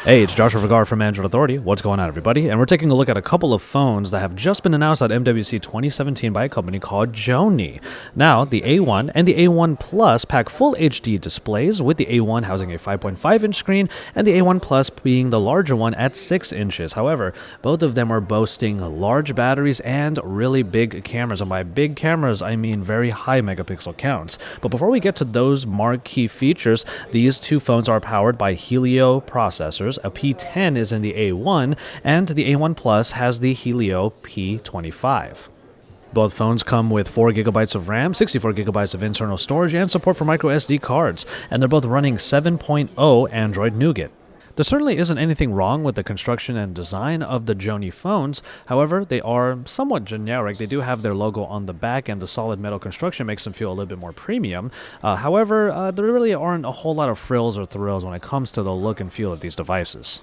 Hey, it's Joshua Vergara from Android Authority. What's going on, everybody? And we're taking a look at a couple of phones that have just been announced at MWC 2017 by a company called Gionee. Now, the A1 and the A1 Plus pack full HD displays, with the A1 housing a 5.5-inch screen and the A1 Plus being the larger one at 6 inches. However, both of them are boasting large batteries and really big cameras. And by big cameras, I mean very high megapixel counts. But before we get to those marquee features, these two phones are powered by Helio processors. A P10 is in the A1, and the A1 Plus has the Helio P25. Both phones come with 4 GB of RAM, 64 GB of internal storage, and support for micro SD cards, and they're both running 7.0 Android Nougat. There certainly isn't anything wrong with the construction and design of the Gionee phones. However, they are somewhat generic. They do have their logo on the back, and the solid metal construction makes them feel a little bit more premium. However, there really aren't a whole lot of frills or thrills when it comes to the look and feel of these devices.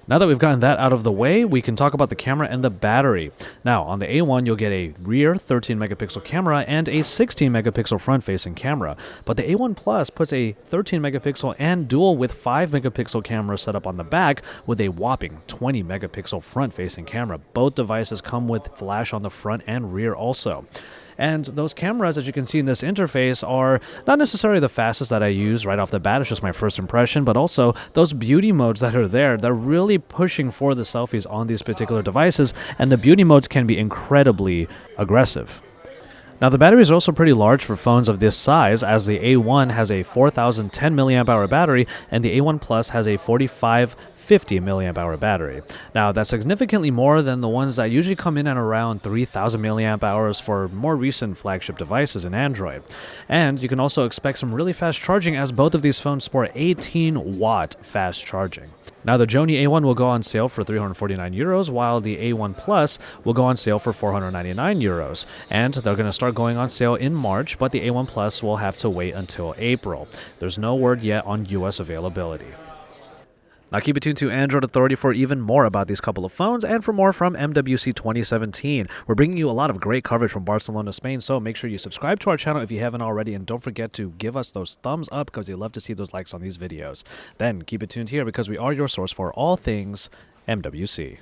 Now that we've gotten that out of the way, we can talk about the camera and the battery. Now, on the A1, you'll get a rear 13-megapixel camera and a 16-megapixel front-facing camera. But the A1 Plus puts a 13-megapixel and dual with 5-megapixel camera set up on the back with a whopping 20-megapixel front-facing camera. Both devices come with flash on the front and rear also. And those cameras, as you can see in this interface, are not necessarily the fastest that I use right off the bat. It's just my first impression, but also those beauty modes that are there, they're really pushing for the selfies on these particular devices, and the beauty modes can be incredibly aggressive. Now, the batteries are also pretty large for phones of this size, as the A1 has a 4010 mAh battery and the A1 Plus has a 4550 mAh battery. Now, that's significantly more than the ones that usually come in at around 3000 mAh for more recent flagship devices in Android. And you can also expect some really fast charging, as both of these phones support 18-watt fast charging. Now, the Gionee A1 will go on sale for €349, while the A1 Plus will go on sale for €499. And they're going to start going on sale in March, but the A1 Plus will have to wait until April. There's no word yet on US availability. Now keep it tuned to Android Authority for even more about these couple of phones and for more from MWC 2017. We're bringing you a lot of great coverage from Barcelona, Spain, so make sure you subscribe to our channel if you haven't already, and don't forget to give us those thumbs up because we love to see those likes on these videos. Then keep it tuned here because we are your source for all things MWC.